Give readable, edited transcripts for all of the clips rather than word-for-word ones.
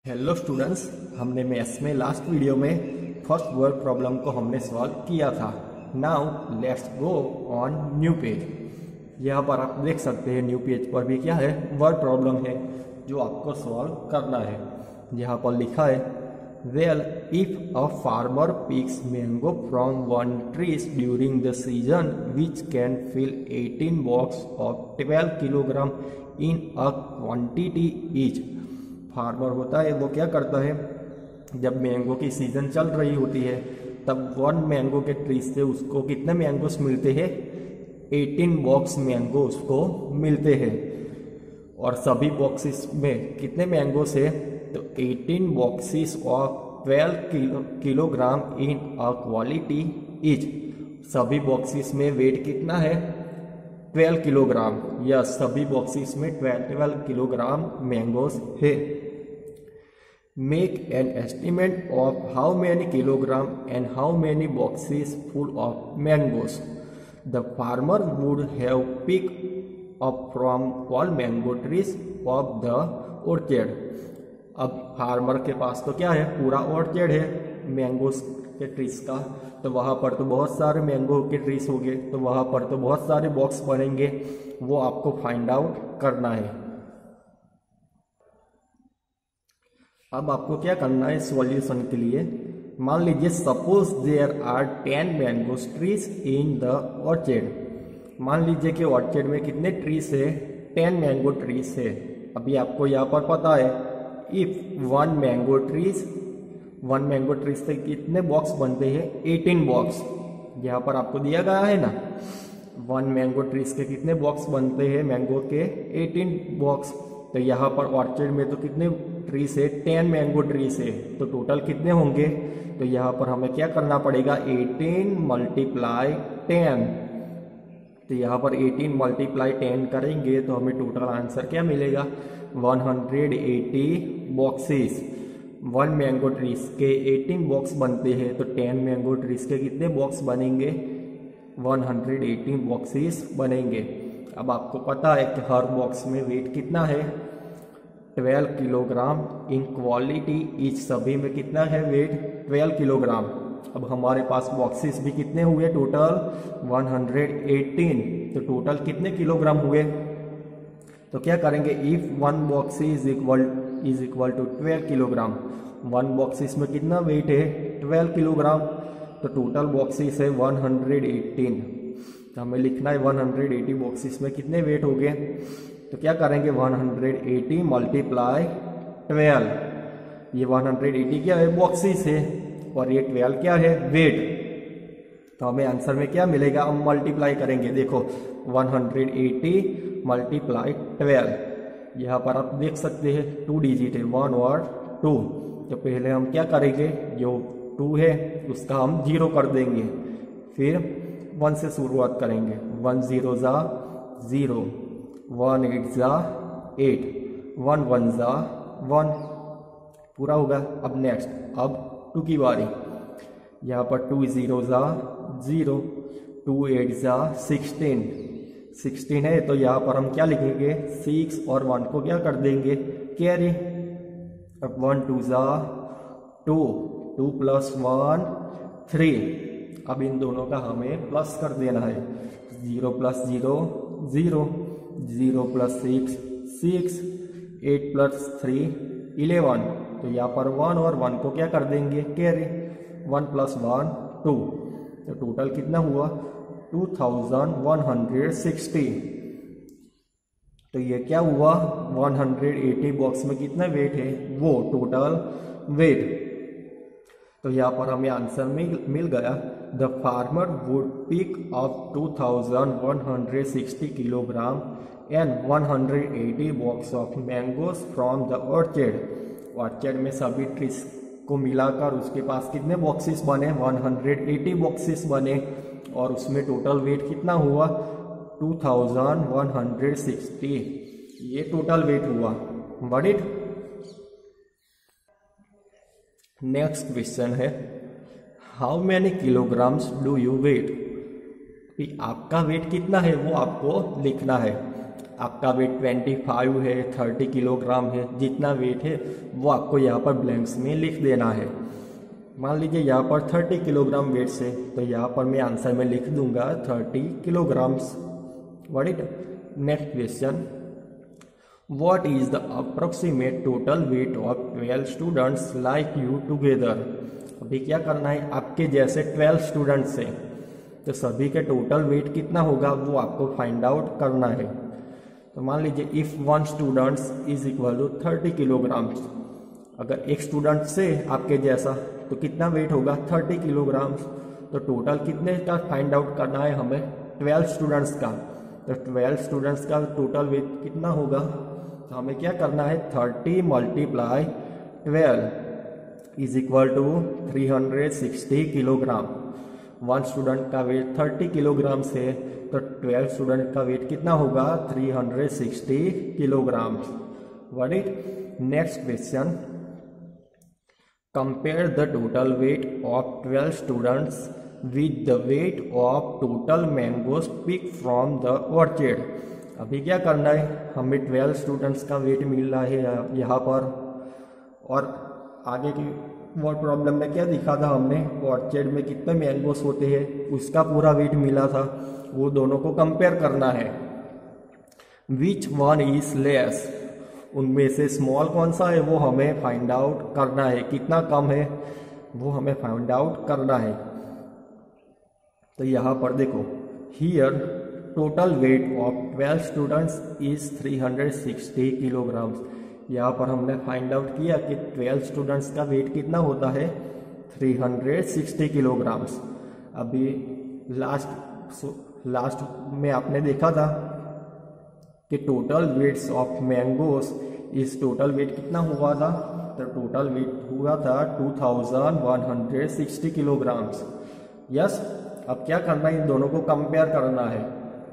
Hello students, हमने maths में last video में फर्स्ट वर्ड प्रॉब्लम को हमने सॉल्व किया था। Now let's go on new page. यहाँ पर आप देख सकते हैं न्यू पेज पर भी क्या है, वर्ड प्रॉब्लम है जो आपको सॉल्व करना है। यहाँ पर लिखा है well if a farmer picks mango from one trees during the season which can fill 18 box of 12 kilogram in a quantity each. Farmer होता है वो क्या करता है, जब मैंगो की सीजन चल रही होती है तब वन मैंगो के ट्री से उसको कितने मैंगोस मिलते हैं, 18 बॉक्स मैंगो उसको मिलते हैं। और सभी बॉक्सेस में कितने मैंगोस है, तो 18 boxes of 12 kilogram in a quality each. सभी बॉक्सेस में वेट कितना है, 12 किलोग्राम। या सभी बॉक्सेस में 12 किलोग्राम मैंगोस है। Make an estimate of how many kilogram and how many boxes full of mangoes the farmer would have picked up from all mango trees of the orchard। अब farmer के पास तो क्या है, पूरा orchard है mangoes के trees का, तो वहाँ पर तो बहुत सारे मैंगो के ट्रीज होंगे, तो वहाँ पर तो बहुत सारे बॉक्स बनेंगे, वो आपको फाइंड आउट करना है। अब आपको क्या करना है सॉल्यूशन के लिए, मान लीजिए suppose there are 10 mango trees in the orchard. मान लीजिए कि ऑर्चर्ड में कितने ट्रीज है, 10 मैंगो ट्रीज है। अभी आपको यहाँ पर पता है इफ वन मैंगो ट्रीज से कितने बॉक्स बनते हैं, 18 बॉक्स। यहाँ पर आपको दिया गया है ना, वन मैंगो ट्रीज के कितने बॉक्स बनते हैं, मैंगो के 18 बॉक्स। तो यहाँ पर ऑर्चर्ड में तो कितने ट्रीज है, 10 मैंगो ट्रीज है, तो टोटल कितने होंगे। तो यहाँ पर हमें क्या करना पड़ेगा, 18 मल्टीप्लाई 10। तो यहाँ पर 18 मल्टीप्लाई 10 करेंगे तो हमें टोटल आंसर क्या मिलेगा, 180 बॉक्सेस। वन मैंगो ट्रीज के 18 बॉक्स बनते हैं, तो 10 मैंगो ट्रीज के कितने बॉक्स बनेंगे, 180 बॉक्सेस बनेंगे। अब आपको पता है कि हर बॉक्स में वेट कितना है, 12 किलोग्राम इन क्वालिटी ईच। सभी में कितना है वेट, 12 किलोग्राम। अब हमारे पास बॉक्सेस भी कितने हुए, टोटल 118। तो टोटल कितने किलोग्राम हुए, तो क्या करेंगे, if one box is equal to 12 kilogram. One boxes में कितना वेट है, 12 किलोग्राम, तो टोटल बॉक्सेस है 118। तो हमें लिखना है 180 बॉक्सेस में कितने वेट हो गए। तो क्या करेंगे, 180 मल्टीप्लाई 12। ये 180 क्या है, बॉक्सेस है, और ये 12 क्या है, वेट। तो हमें आंसर में क्या मिलेगा, हम मल्टीप्लाई करेंगे। देखो 180 मल्टीप्लाई 12, यहाँ पर आप देख सकते हैं 2 डिजिट है, 1 और 2। तो पहले हम क्या करेंगे, जो 2 है उसका हम 0 कर देंगे, फिर 1 से शुरुआत करेंगे। 1 0 जा 0, 1 8 जा 8, 1 1 जा 1, पूरा होगा। अब नेक्स्ट, अब 2 की बारी। यहाँ पर 2 0 जा 0, 2 8 जा 16 है, तो यहाँ पर हम क्या लिखेंगे, 6 और 1 को क्या कर देंगे, कैरी। अब 1 2 जा 2, 2 प्लस 1 3। अब इन दोनों का हमें प्लस कर देना है, 0 प्लस 0 0, 0 प्लस 6 6, 8 प्लस 3 11। तो यहाँ पर 1 और 1 को क्या कर देंगे, कैरी। 1 प्लस 1 2, तो टोटल कितना हुआ, 2160। तो ये क्या हुआ, 180 बॉक्स में कितना वेट है, वो टोटल वेट। तो यहाँ पर हमें आंसर मिल गया, the farmer would pick up 2160 kilogram and 180 box of mangoes from the orchard. Orchard में सभी ट्रीज को मिलाकर उसके पास कितने बॉक्सेस बने, 180 बॉक्सेस बने, और उसमें टोटल वेट कितना हुआ, 2160। ये टोटल वेट हुआ। What it. नेक्स्ट क्वेश्चन है, how many kilograms do you weight. आपका वेट कितना है वो आपको लिखना है। आपका वेट 25 है, 30 किलोग्राम है, जितना वेट है वो आपको यहाँ पर ब्लैंक्स में लिख देना है। मान लीजिए यहाँ पर 30 किलोग्राम वेट से, तो यहाँ पर मैं आंसर में लिख दूंगा 30 kilograms. What it next question, What is the approximate total weight of 12 students like you together? अभी क्या करना है, आपके जैसे 12 स्टूडेंट्स हैं तो सभी के टोटल वेट कितना होगा वो आपको फाइंड आउट करना है। तो मान लीजिए if one students is equal to 30 kilograms, अगर एक स्टूडेंट से आपके जैसा तो कितना वेट होगा 30 किलोग्राम्स। तो टोटल कितने का फाइंड आउट करना है हमें, 12 स्टूडेंट्स का। तो 12 स्टूडेंट्स का टोटल वेट कितना होगा, तो हमें क्या करना है 30 multiply 12 is equal to 360 kilogram. One student का वेट 30 किलोग्राम से, तो 12 स्टूडेंट का वेट कितना होगा 360 kilogram. What it next question, compare the total weight of 12 students with the weight of total mangoes pick from the orchard. अभी क्या करना है, हमें 12 स्टूडेंट्स का वेट मिल रहा है यहाँ पर, और आगे की वर्ड प्रॉब्लम में क्या दिखा था हमने, ऑर्चर्ड में कितने मैंगोस होते हैं उसका पूरा वेट मिला था, वो दोनों को कंपेयर करना है। विच वन इज लेस, उनमें से स्मॉल कौन सा है वो हमें फाइंड आउट करना है, कितना कम है वो हमें फाइंड आउट करना है। तो यहाँ पर देखो, here total weight of 12 students is 360 kilograms. यहाँ पर हमने फाइंड आउट किया कि 12 स्टूडेंट्स का वेट कितना होता है 360 किलोग्राम्स। अभी लास्ट में आपने देखा था कि टोटल वेट्स ऑफ मैंगोस इस टोटल वेट कितना हुआ था, तो टोटल वेट हुआ था 2160 किलोग्राम्स। यस, अब क्या करना है, इन दोनों को कंपेयर करना है।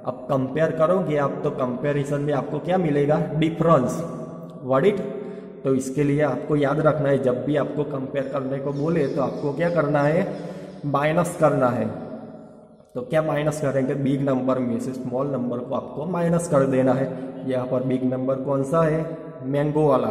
अब कंपेयर करोगे आप तो कंपेरिजन में आपको क्या मिलेगा, डिफरेंस। व्हाट इट, तो इसके लिए आपको याद रखना है जब भी आपको कंपेयर करने को बोले तो आपको क्या करना है, माइनस करना है। तो क्या माइनस करेंगे, बिग नंबर में से स्मॉल नंबर को आपको माइनस कर देना है। यहाँ पर बिग नंबर कौन सा है, मैंगो वाला।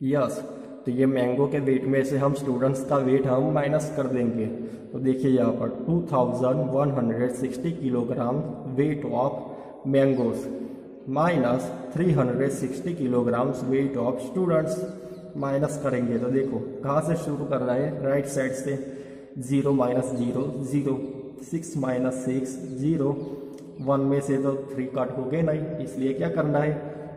यस, तो ये मैंगो के वेट में से हम स्टूडेंट्स का वेट हम माइनस कर देंगे। तो देखिए यहाँ पर 2160 kilogram weight of mangoes minus 360 kilogram weight of students, minus करेंगे तो देखो कहाँ से शुरू करना है, राइट साइड से। 0 माइनस 0 0, 6 माइनस 6 0, 1 में से तो 3 कट हो गए नहीं, इसलिए क्या करना है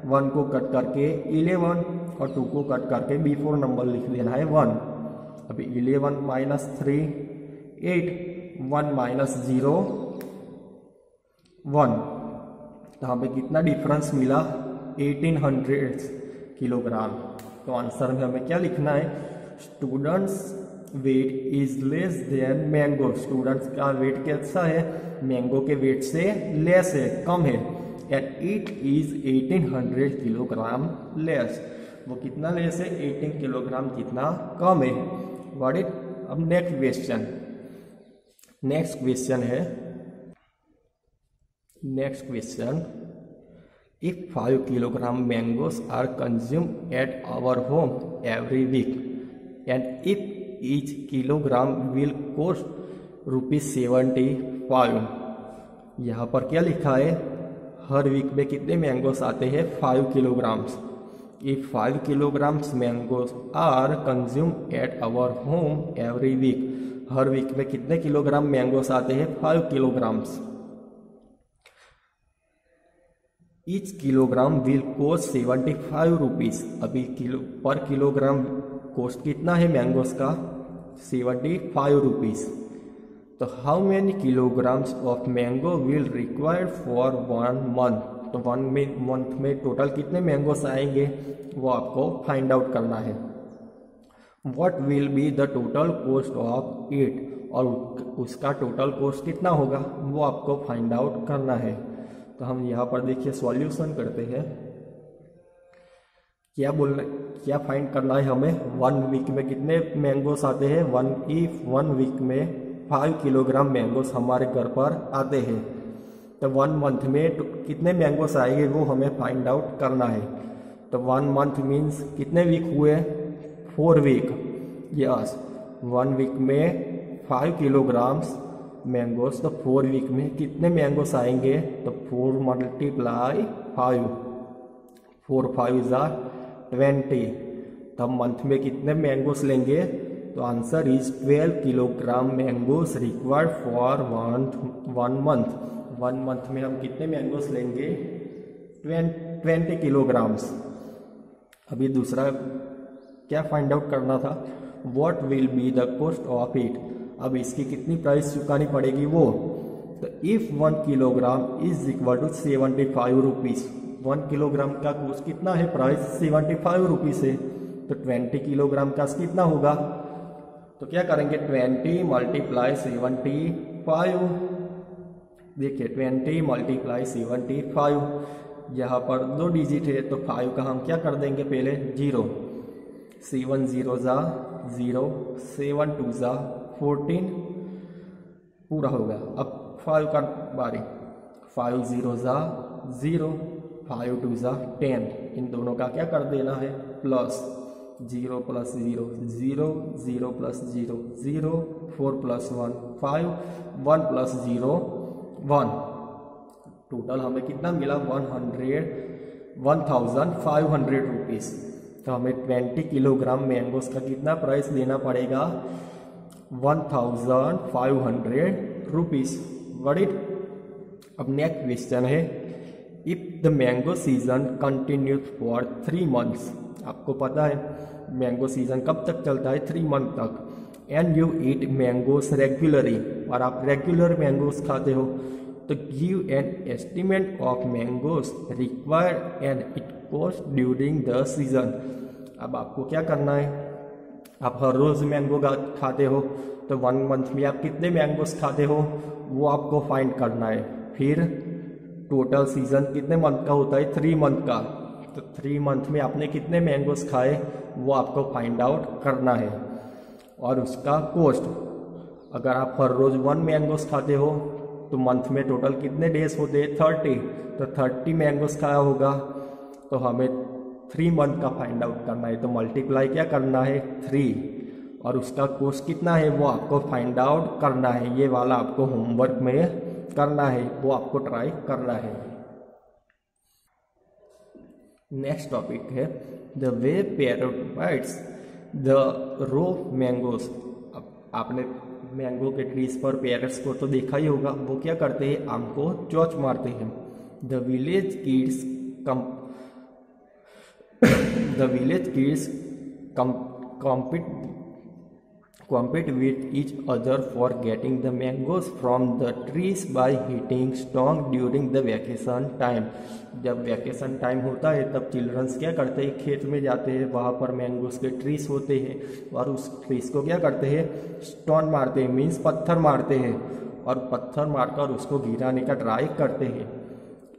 1 को कट करके 11 और 2 को कट करके बिफोर नंबर लिख देना है 1। अभी 11 माइनस 3 8, 1 माइनस 0 1, तो हमें कितना डिफरेंस मिला 1800 किलोग्राम। तो आंसर में हमें क्या लिखना है, students weight is less than mango. Students का वेट कैसा है, मैंगो के वेट से लेस है, कम है। And it is 1800 kilogram less, वो कितना लेस है 18 किलोग्राम जितना कम है। व्हाट इट, अब नेक्स्ट क्वेश्चन है, next question, if 5 kilogram mangoes are consumed at our home every week and if each kilogram will cost ₹75, यहाँ पर क्या लिखा है, हर वीक में कितने मैंगोस आते हैं 5 kilograms. If 5 kilograms mangoes are consume at our home every week, हर वीक में कितने किलोग्राम मैंगोस आते हैं 5 kilograms. Each kilogram will cost 75 rupees. अभी पर किलोग्राम कोस्ट कितना है मैंगोस का 75 रुपीज़। तो how many kilograms of mango will required for 1 month, तो 1 मंथ में टोटल कितने मैंगोस आएंगे वो आपको फाइंड आउट करना है। What will be the total cost of it, और उसका टोटल कॉस्ट कितना होगा वो आपको फाइंड आउट करना है। तो हम यहाँ पर देखिए सॉल्यूशन करते हैं, क्या फाइंड करना है हमें, 1 वीक में कितने मैंगोस आते हैं, 1 वीक में 5 किलोग्राम मैंगोस हमारे घर पर आते हैं। तो 1 मंथ में कितने मैंगोस आएंगे वो हमें फाइंड आउट करना है। तो 1 मंथ मीन्स कितने वीक हुए, 4 वीक। यस, 1 वीक में 5 किलोग्राम्स मैंगोस, तो 4 वीक में कितने मैंगोस आएंगे, तो 4 मल्टीप्लाई 5, 4 5 ज़ा 20। तो हम मंथ में कितने मैंगोस लेंगे, तो answer is 12 kilogram mangoes required for 1 month. 1 month में हम कितने मैंगोस लेंगे, 20 किलोग्राम्स। अभी दूसरा क्या फाइंड आउट करना था, what will be the cost of it. अब इसकी कितनी प्राइस चुकानी पड़ेगी वो, तो if 1 kilogram is equal to 75 rupees. 1 kilogram का कॉस्ट कितना है, प्राइस 75 रुपीज़ है, तो 20 किलोग्राम का कितना होगा, तो क्या करेंगे 20 मल्टीप्लाई 75। देखिए 20 मल्टीप्लाई 75, यहाँ पर 2 डिजिट है तो 5 का हम क्या कर देंगे पहले 0, 7 0 ज़ा 0, 7 2 ज़ा 14 पूरा होगा। अब 5 का बारी, 5 0 ज़ा 0, 5 2 ज़ा 10, इन दोनों का क्या कर देना है plus, 0 plus 0 0, 0 plus 0 0, 4 plus 1 5, 1 plus 0 1। Total हमें कितना मिला 1500 रुपीज़। तो हमें 20 किलोग्राम मैंगोस का कितना प्राइस देना पड़ेगा, 1500 रुपीज़। What it. अब नेक्स्ट क्वेश्चन है, if the mango season continues for 3 months. आपको पता है मैंगो सीजन कब तक चलता है, 3 मंथ तक। And you eat mangoes regularly, और आप रेगुलर मैंगोस खाते हो, तो give an estimate of mangoes required and it cost during the season. अब आपको क्या करना है, आप हर रोज़ मैंगो खाते हो, तो 1 मंथ में आप कितने मैंगोस खाते हो वो आपको फाइंड करना है। फिर टोटल सीजन कितने मंथ का होता है, 3 मंथ का, तो 3 मंथ में आपने कितने मैंगोस खाए वो आपको फाइंड आउट करना है। और उसका कॉस्ट, अगर आप हर रोज़ 1 मैंगोस खाते हो तो मंथ में टोटल कितने डेज होते हैं 30, तो 30 मैंगोस खाया होगा, तो हमें 3 मंथ का फाइंड आउट करना है। तो मल्टीप्लाई क्या करना है 3, और उसका कॉस्ट कितना है वो आपको फाइंड आउट करना है। ये वाला आपको होमवर्क में करना है, वो आपको ट्राई करना है। नेक्स्ट टॉपिक है the way parrot bites the raw mangoes. अब आपने मैंगो के ट्रीज पर पैरट्स को तो देखा ही होगा, वो क्या करते हैं आम को चोंच मारते हैं। The village kids compete with each other for getting the mangoes from the trees by hitting stone during the vacation time। जब वैकेशन टाइम होता है तब चिल्ड्रंस क्या करते हैं, खेत में जाते हैं, वहाँ पर मैंगोस के ट्रीज होते हैं, और उस ट्रीज को क्या करते हैं स्टोन मारते हैं, मीन्स पत्थर मारते हैं, और पत्थर मारकर उसको गिराने का ट्राई करते हैं।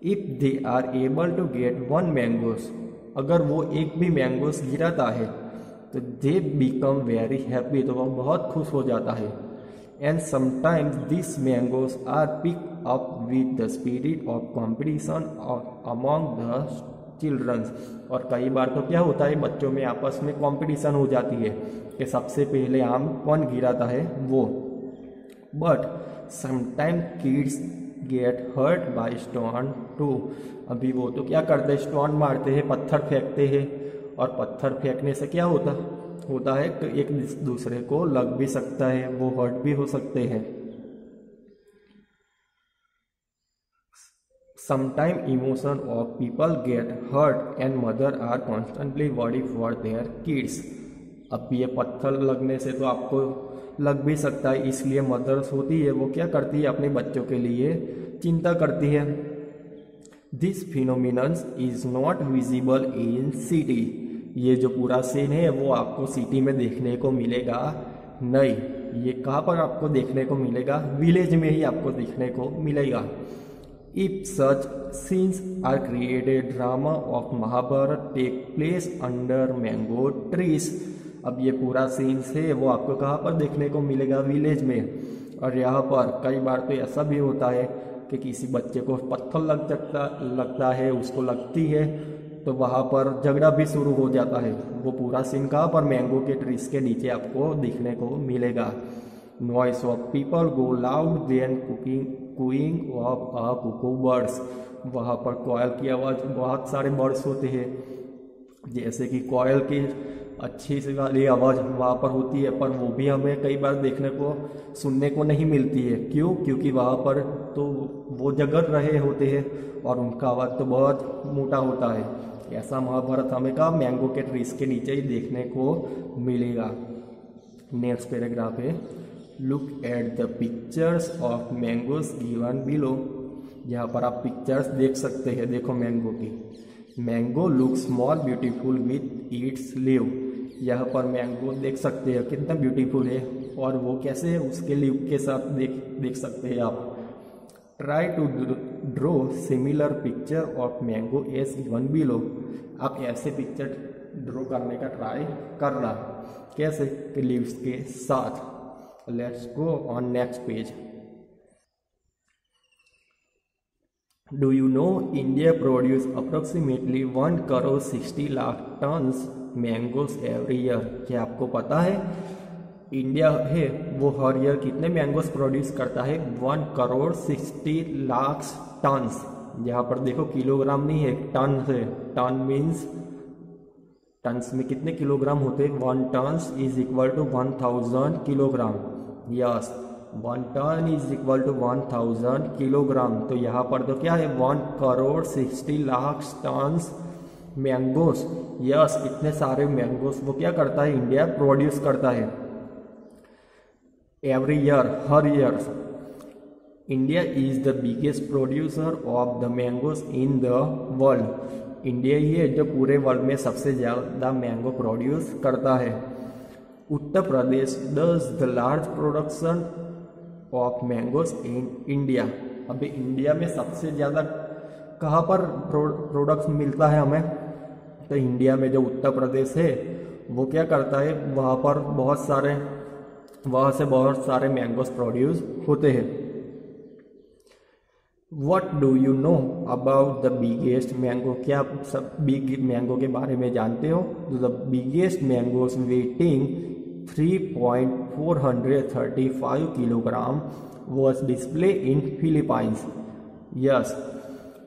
If they are able to get 1 mangoes, अगर वो एक भी मैंगोस गिराता है तो दे बिकम वेरी हैप्पी, तो वह बहुत खुश हो जाता है। And sometimes this mangoes are pick up with the spirit of competition among the childrens. और कई बार तो क्या होता है बच्चों में आपस में कॉम्पिटिशन हो जाती है कि सबसे पहले आम कौन गिराता है वो। But sometime kids get hurt by stone too. अभी वो तो क्या करते हैं स्टोन मारते हैं, पत्थर फेंकते हैं, और पत्थर फेंकने से क्या होता है कि एक दूसरे को लग भी सकता है, वो हर्ट भी हो सकते हैं। Sometime emotion of people get hurt and mother are constantly worry for their kids. अब ये पत्थर लगने से तो आपको लग भी सकता है, इसलिए मदर्स होती है वो क्या करती है अपने बच्चों के लिए चिंता करती है। This phenomenon is not visible in city. ये जो पूरा सीन है वो आपको सिटी में देखने को मिलेगा नहीं, ये कहाँ पर आपको देखने को मिलेगा, विलेज में ही आपको देखने को मिलेगा। If such scenes are created, drama of Mahabharat take place under mango trees. अब ये पूरा सीन्स है वो आपको कहाँ पर देखने को मिलेगा, विलेज में। और यहाँ पर कई बार तो ऐसा भी होता है कि किसी बच्चे को पत्थर लगता है, उसको लगती है, तो वहाँ पर झगड़ा भी शुरू हो जाता है। वो पूरा सीन कहाँ पर, मैंगो के ट्रीज के नीचे आपको दिखने को मिलेगा। Noise of people go loud when cooing of a cuckoo birds. वहाँ पर कोयल की आवाज़, बहुत सारे बर्ड्स होते हैं, जैसे कि कोयल की अच्छी सी वाली आवाज़ वहाँ पर होती है, पर वो भी हमें कई बार देखने को सुनने को नहीं मिलती है। क्यों? क्योंकि वहाँ पर तो वो जगह रहे होते हैं और उनका आवाज़ तो बहुत मोटा होता है। ऐसा महाभारत हमें का मैंगो के ट्रीज के नीचे ही देखने को मिलेगा। नेक्स्ट पैराग्राफ है, look at the pictures of mangoes given below. यहाँ पर आप पिक्चर्स देख सकते हैं, देखो मैंगो की। Mango look small beautiful with its leave. यहाँ पर मैंगो देख सकते हैं कितना ब्यूटीफुल है, और वो कैसे है उसके लीव के साथ देख सकते हैं आप। Try to draw similar picture of mango as given below. आप ऐसे पिक्चर ड्रॉ करने का ट्राई करना, कैसे कि लीव्स के साथ। Let's go on next page. Do you know India produce approximately 1 crore 60 lakh tons mangoes every year? क्या आपको पता है इंडिया है वो हर ईयर कितने मैंगोस प्रोड्यूस करता है? 1 करोड़ 60 लाख टन्स। यहाँ पर देखो किलोग्राम नहीं है, टन है। टन मीन्स टन्स में कितने किलोग्राम होते हैं? 1 tons is equal to 1000 kilogram. Yes, 1 ton is equal to 1000 kilogram. तो यहाँ पर तो क्या है, 1 crore 60 lakh tons mangoes. Yes, इतने सारे मैंगोस वो क्या करता है, इंडिया प्रोड्यूस करता है एवरी ईयर, हर year. India is the biggest producer of the mangoes in the world. India ही है जो पूरे वर्ल्ड में सबसे ज़्यादा मैंगो प्रोड्यूस करता है। Uttar Pradesh does the large production of mangoes in India. अभी इंडिया में सबसे ज़्यादा कहाँ पर प्रोडक्ट्स मिलता है हमें? तो इंडिया में जो उत्तर प्रदेश है वो क्या करता है, वहाँ पर वहाँ से बहुत सारे मैंगोस प्रोड्यूस होते हैं। What do you know about the biggest mango? क्या आप सब बिग मैंगो के बारे में जानते हो? The biggest mangoes weighing 3.435 kilogram was displayed in Philippines. Yes,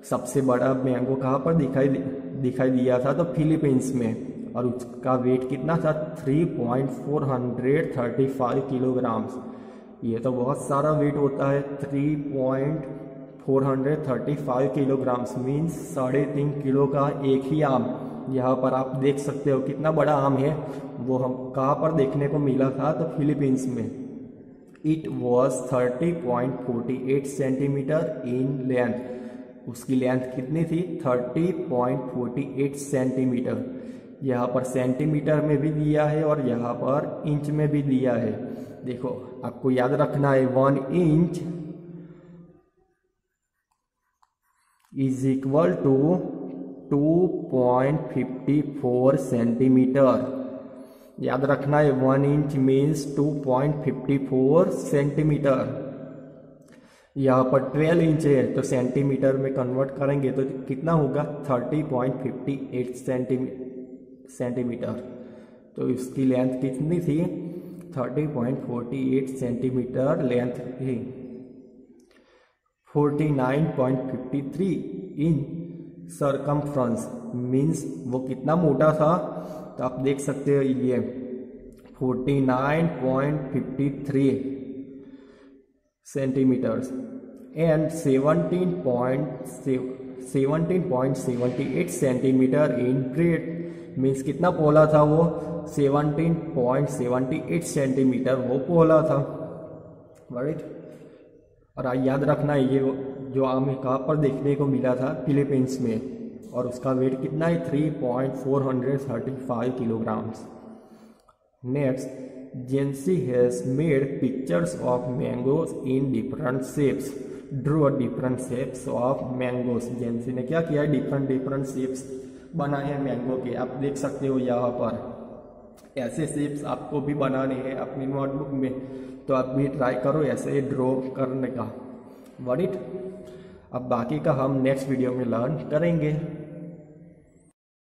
सबसे बड़ा मैंगो कहाँ पर दिखाई दिया था? तो फिलीपींस में, और उसका वेट कितना था? 3.435 किलोग्राम। ये तो बहुत सारा वेट होता है। 3.435 किलोग्राम्स मीन्स 3.5 किलो का एक ही आम। यहाँ पर आप देख सकते हो कितना बड़ा आम है। वो हम कहाँ पर देखने को मिला था? तो फिलीपींस में। It was 30.48 centimetre in length. उसकी लेंथ कितनी थी? 30.48 सेंटीमीटर। यहाँ पर सेंटीमीटर में भी दिया है और यहाँ पर इंच में भी दिया है। देखो आपको याद रखना है, 1 inch is equal to 2.54 centimetre. याद रखना है, 1 इंच मीन्स 2.54 सेंटीमीटर। यहाँ पर 12 इंच है तो सेंटीमीटर में कन्वर्ट करेंगे तो कितना होगा? 30.58 सेंटीमीटर। तो इसकी लेंथ कितनी थी? 30.48 सेंटीमीटर लेंथ थी। 49.53 इन सरकमफ्रेंस मीन्स वो कितना मोटा था? तो आप देख सकते हो ये 49.53 centimetres and 17.78 centimetre in breadth means कितना पोला था वो? 17.78 सेंटीमीटर वो पोला था। राइट, और याद रखना ये जो आम कहाँ पर देखने को मिला था? फिलीपींस में, और उसका वेट कितना है? 3.435 kilograms. Next, Jency has made pictures of mangoes in different shapes. Draw different shapes of mangoes. Jency ने क्या किया? डिफरेंट शेप्स बनाए हैं मैंगो के। आप देख सकते हो यहाँ पर ऐसे शेप्स आपको भी बनाने हैं अपनी नोटबुक में, तो आप भी ट्राई करो ऐसे ड्रॉ करने का। वॉट इट अब बाकी का हम नेक्स्ट वीडियो में लर्न करेंगे।